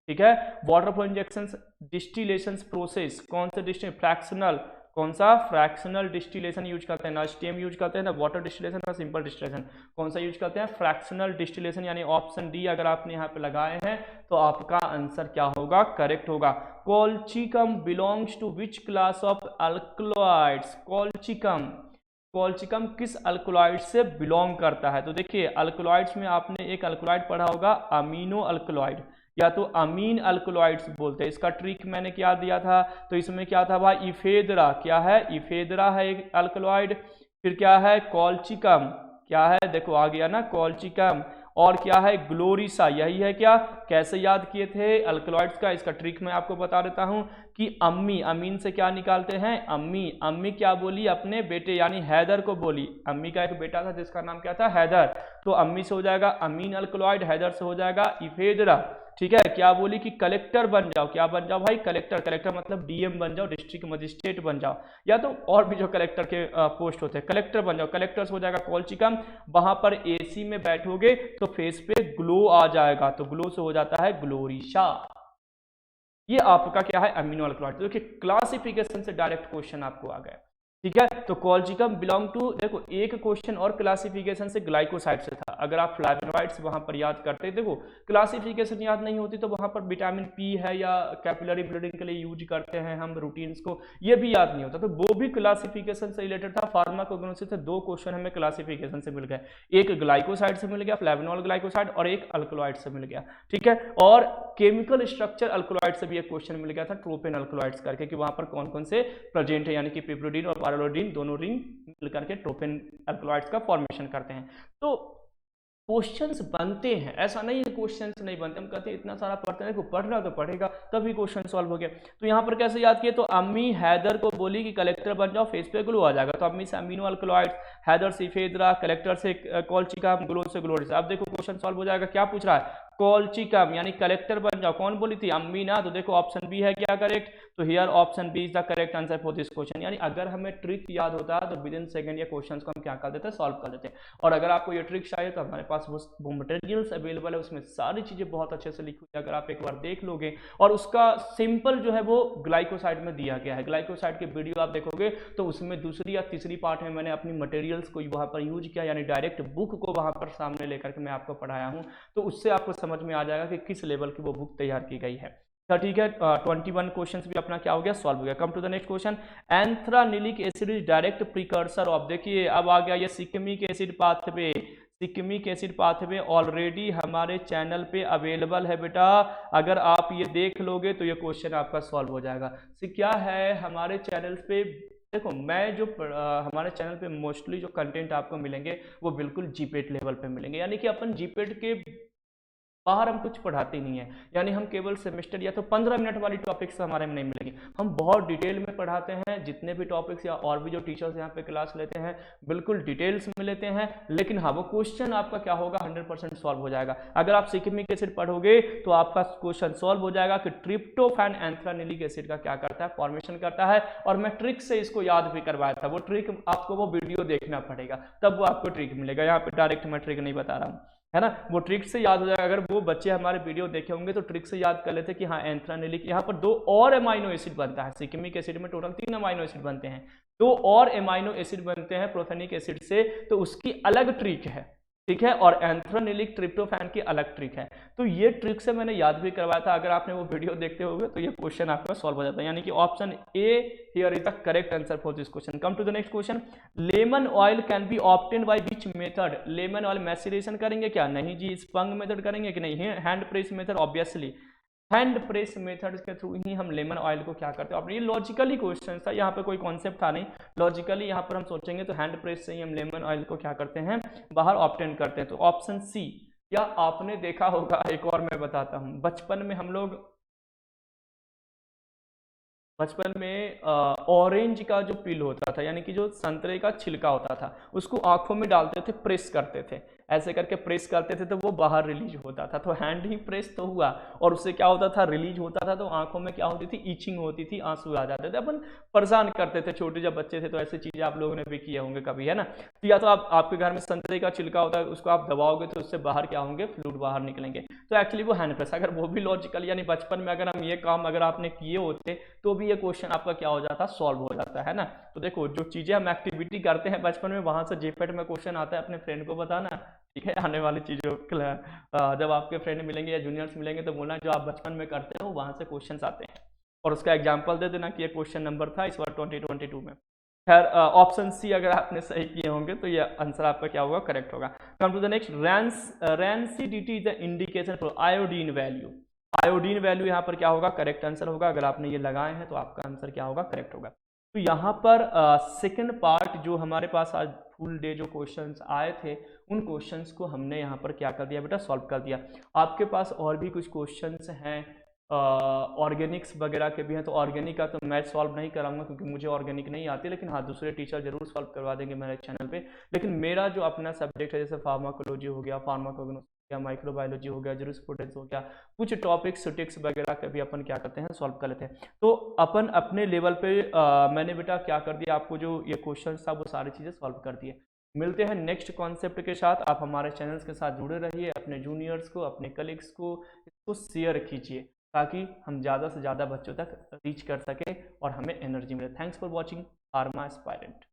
ठीक है। Water for injection distillation process, कौन सा फ्रैक्शनल, कौन सा फ्रैक्शनल डिस्टिलेशन यूज करते हैं, ना स्टेम यूज करते हैं, ना वाटर डिस्टिलेशन, ना सिंपल डिस्टिलेशन, कौन सा यूज करते हैं, फ्रैक्शनल डिस्टिलेशन, यानी ऑप्शन डी अगर आपने यहाँ पे लगाए हैं तो आपका आंसर क्या होगा, करेक्ट होगा। Colchicum belongs to which class of alkaloids, colchicum किस अल्कलॉइड से बिलोंग करता है। तो देखिए अल्कलॉइड्स में आपने एक अल्कलॉइड पढ़ा होगा अमीनो अल्कलॉइड, या तो अमीन अल्कलॉइड्स बोलते हैं। इसका ट्रिक मैंने क्या दिया था, तो इसमें क्या था भाई, इफेदरा, क्या है, इफेदरा है एक अल्कलॉइड, फिर क्या है कॉल्चिकम, क्या है, देखो आ गया ना कॉल्चिकम, और क्या है ग्लोरिसा, यही है क्या। कैसे याद किए थे अल्कलॉइड्स का, इसका ट्रिक मैं आपको बता देता हूं कि अम्मी, अमीन से क्या निकालते हैं, अम्मी, अम्मी क्या बोली अपने बेटे यानी हैदर को बोली, अम्मी का एक बेटा था जिसका नाम क्या था, हैदर, तो अम्मी से हो जाएगा अमीन अल्कलॉइड, हैदर से हो जाएगा इफेदरा, ठीक है। क्या बोली कि कलेक्टर बन जाओ, क्या बन जाओ भाई, कलेक्टर, कलेक्टर मतलब डीएम बन जाओ, डिस्ट्रिक्ट मजिस्ट्रेट बन जाओ, या तो और भी जो कलेक्टर के पोस्ट होते हैं, कलेक्टर बन जाओ, कलेक्टर से हो जाएगा कॉल्चिकम, वहां पर एसी में बैठोगे तो फेस पे ग्लो आ जाएगा, तो ग्लो से हो जाता है ग्लोरिशा। ये आपका क्या है अमीनो अल्कलॉइड। तो देखिए क्लासिफिकेशन से डायरेक्ट क्वेश्चन आपको आ गया, ठीक है। तो कॉल्चिकम बिलोंग टू, देखो एक क्वेश्चन और क्लासिफिकेशन से ग्लाइकोसाइड से था, अगर आप फ्लैवोनॉइड्स वहां पर याद करते, देखो क्लासिफिकेशन याद नहीं होती तो वहां पर विटामिन पी है या कैपिलरी ब्लीडिंग के लिए यूज करते हैं हम रूटीन्स को, ये भी याद नहीं होता, तो वो भी क्लासिफिकेशन से रिलेटेड था। फार्माकोग्नोसिस से 2 क्वेश्चन हमें क्लासिफिकेशन से मिल गए, एक ग्लाइकोसाइड से मिल गया फ्लैवोनॉल ग्लाइकोसाइड, और एक अल्कलॉइड से मिल गया, ठीक है। और केमिकल स्ट्रक्चर अल्कलॉइड से भी एक क्वेश्चन मिल गया था, ट्रोपेन अल्कलॉइड्स करके, कि वहां पर कौन कौन से प्रेजेंट है, यानी कि पिप्रिडीन और पायरोडीन दोनों रिंग मिलकर के ट्रोपेन अल्कलॉइड्स का फॉर्मेशन करते हैं। तो क्वेश्चंस बनते हैं, ऐसा नहीं है क्वेश्चंस नहीं बनते, हम कहते हैं इतना सारा पढ़ते हैं, देखो पढ़ना तो पढ़ेगा तभी क्वेश्चन सॉल्व हो गया। तो यहाँ पर कैसे याद किए, तो अम्मी हैदर को बोली कि कलेक्टर बन जाओ, फेस पे ग्लो आ जाएगा, तो अम्मी से अमीनो अल्कलॉइड, हैदर से इफेद्रा, कलेक्टर से कॉल्चिकम, ग्लो से ग्लोरिस। अब देखो क्वेश्चन सॉल्व हो जाएगा, क्या पूछ रहा है, कॉल्चिकम यानी कलेक्टर बन जाओ, कौन बोली थी, अम्मी ना, तो देखो ऑप्शन बी है क्या करेक्ट, तो here option B is the correct answer for this question. यानी अगर हमें ट्रिक याद होता है तो विद इन सेकंड ये क्वेश्चंस को हम क्या कर देते हैं, सॉल्व कर देते हैं। और अगर आपको ये ट्रिक चाहिए तो हमारे पास वो मटेरियल्स अवेलेबल है, उसमें सारी चीजें बहुत अच्छे से लिखी हुई है, अगर आप एक बार देख लोगे, और उसका सिंपल जो है वो ग्लाइकोसाइड में दिया गया है, ग्लाइकोसाइड के वीडियो आप देखोगे तो उसमें दूसरी या तीसरी पार्ट में मैंने अपनी मटेरियल्स को वहां पर यूज किया, यानी डायरेक्ट बुक को वहां पर सामने लेकर के मैं आपको पढ़ाया हूं, तो उससे आपको समझ में आ जाएगा कि किस लेवल की वो बुक तैयार की गई है। तो ठीक है, 21 क्वेश्चन भी अपना क्या हो गया, सॉल्व हो गया। Come to the next question, anthranilic acid is direct precursor of, देखिए अब आ गया ये shikimic acid pathway, shikimic acid pathway already हमारे चैनल पे अवेलेबल है बेटा, अगर आप ये देख लोगे तो ये क्वेश्चन आपका सॉल्व हो जाएगा। क्या है हमारे चैनल पे, देखो मैं जो हमारे चैनल पे मोस्टली जो कंटेंट आपको मिलेंगे वो बिल्कुल जीपेट लेवल पे मिलेंगे, यानी कि अपन जीपेट के बाहर हम कुछ पढ़ाते नहीं है, यानी हम केवल सेमेस्टर या तो 15 मिनट वाली टॉपिक्स हमारे में नहीं मिलेंगी, हम बहुत डिटेल में पढ़ाते हैं, जितने भी टॉपिक्स या और भी जो टीचर्स यहाँ पे क्लास लेते हैं बिल्कुल डिटेल्स में लेते हैं, लेकिन हाँ वो क्वेश्चन आपका क्या होगा 100% सॉल्व हो जाएगा। अगर आप सिकमिक एसिड पढ़ोगे तो आपका क्वेश्चन सॉल्व हो जाएगा कि ट्रिप्टोफैन एंथ्रानिलिक एसिड का क्या करता है, फॉर्मेशन करता है, और मैं ट्रिक से इसको याद भी करवाया था, वो ट्रिक आपको वो वीडियो देखना पड़ेगा तब वो आपको ट्रिक मिलेगा, यहाँ पे डायरेक्ट मैं ट्रिक नहीं बता रहा हूँ, है ना, वो ट्रिक से याद हो जाएगा। अगर वो बच्चे हमारे वीडियो देखे होंगे तो ट्रिक से याद कर लेते कि हाँ एंथ्रानिलिक, यहाँ पर 2 और अमाइनो एसिड बनता है, सिकमिक एसिड में टोटल 3 अमाइनो एसिड बनते हैं, 2 और अमाइनो एसिड बनते हैं प्रोथेनिक एसिड से, तो उसकी अलग ट्रिक है, ठीक है, और एंथ्रानिलिक ट्रिप्टोफैन की अलग ट्रिक है, तो ये ट्रिक से मैंने याद भी करवाया था, अगर आपने वो वीडियो देखते होंगे तो ये क्वेश्चन आपका सॉल्व हो जाता है, यानी कि option A here is the correct answer for this question. Come to the next question, lemon oil can be obtained by which method, lemon oil maceration करेंगे क्या, नहीं जी, स्पंग मेथड करेंगे कि नहीं, hand press method, obviously hand press method के through ही हम लेमन ऑयल को क्या करते हैं, और ये लॉजिकली क्वेश्चन था, यहाँ पे कोई कॉन्सेप्ट था नहीं, लॉजिकली यहाँ पर हम सोचेंगे तो हैंड प्रेस से ही हम लेमन ऑयल को क्या करते हैं, बाहर ऑब्टेन करते हैं, तो ऑप्शन सी। या आपने देखा होगा, एक और मैं बताता हूँ, बचपन में ऑरेंज का जो पील होता था, यानी कि जो संतरे का छिलका होता था, उसको आंखों में डालते थे, प्रेस करते थे, ऐसे करके प्रेस करते थे तो वो बाहर रिलीज होता था, तो हैंड ही प्रेस तो हुआ, और उससे क्या होता था, रिलीज होता था, तो आंखों में क्या होती थी, ईचिंग होती थी, आंसू आ जाते थे, अपन परेशान करते थे छोटे जब बच्चे थे, तो ऐसी चीजें आप लोगों ने भी किए होंगे कभी, है ना। तो या तो आपके घर में संतरे का छिलका होता है, उसको आप दबाओगे तो उससे बाहर क्या होंगे, फ्लूइड बाहर निकलेंगे, तो एक्चुअली वो हैंड प्रेस, अगर वो भी लॉजिकल, यानी बचपन में अगर हम ये काम अगर आपने किए होते तो भी ये क्वेश्चन आपका क्या हो जाता, सॉल्व हो जाता है ना। तो देखो जो चीजें हम एक्टिविटी करते हैं बचपन में, वहां से जीपेट में क्वेश्चन आता है, अपने फ्रेंड को बताना, ठीक है, आने वाली चीजों जब आपके फ्रेंड मिलेंगे या जूनियर्स मिलेंगे तो बोलना जो आप बचपन में करते हो वहां से क्वेश्चंस आते हैं, और उसका एग्जांपल दे देना कि ये क्वेश्चन नंबर था इस बार 2022 में। खैर ऑप्शन सी अगर आपने सही किए होंगे तो ये आंसर आपका क्या होगा, करेक्ट होगा। Come to the next, rancidity is the indication for iodine value, iodine value यहाँ पर क्या होगा, करेक्ट आंसर होगा, अगर आपने ये लगाए हैं तो आपका आंसर क्या होगा, करेक्ट होगा। तो यहाँ पर सेकंड पार्ट जो हमारे पास आज फुल डे जो क्वेश्चंस आए थे उन क्वेश्चंस को हमने यहाँ पर क्या कर दिया बेटा, सॉल्व कर दिया। आपके पास और भी कुछ क्वेश्चंस हैं ऑर्गेनिक्स वगैरह के भी हैं, तो ऑर्गेनिक का तो मैं सॉल्व नहीं कराऊंगा क्योंकि मुझे ऑर्गेनिक नहीं आती, लेकिन हाँ दूसरे टीचर जरूर सॉल्व करवा देंगे मेरे चैनल पे। लेकिन मेरा जो अपना सब्जेक्ट है जैसे फार्माकोलॉजी हो गया, फार्माकोग्नोसिस या माइक्रोबायोलॉजी हो गया, जूरिस्प्रूडेंस हो गया, कुछ टॉपिक्स सुटिक्स वगैरह के भी अपन क्या करते हैं, सॉल्व कर लेते हैं। तो अपन अपने लेवल पे मैंने बेटा क्या कर दिया, आपको जो ये क्वेश्चन था वो सारी चीज़ें सॉल्व कर दिए। मिलते हैं नेक्स्ट कॉन्सेप्ट के साथ, आप हमारे चैनल्स के साथ जुड़े रहिए, अपने जूनियर्स को, अपने कलीग्स को इसको शेयर कीजिए ताकि हम ज़्यादा से ज़्यादा बच्चों तक रीच कर सकें और हमें एनर्जी मिले। Thanks for watching pharma aspirant.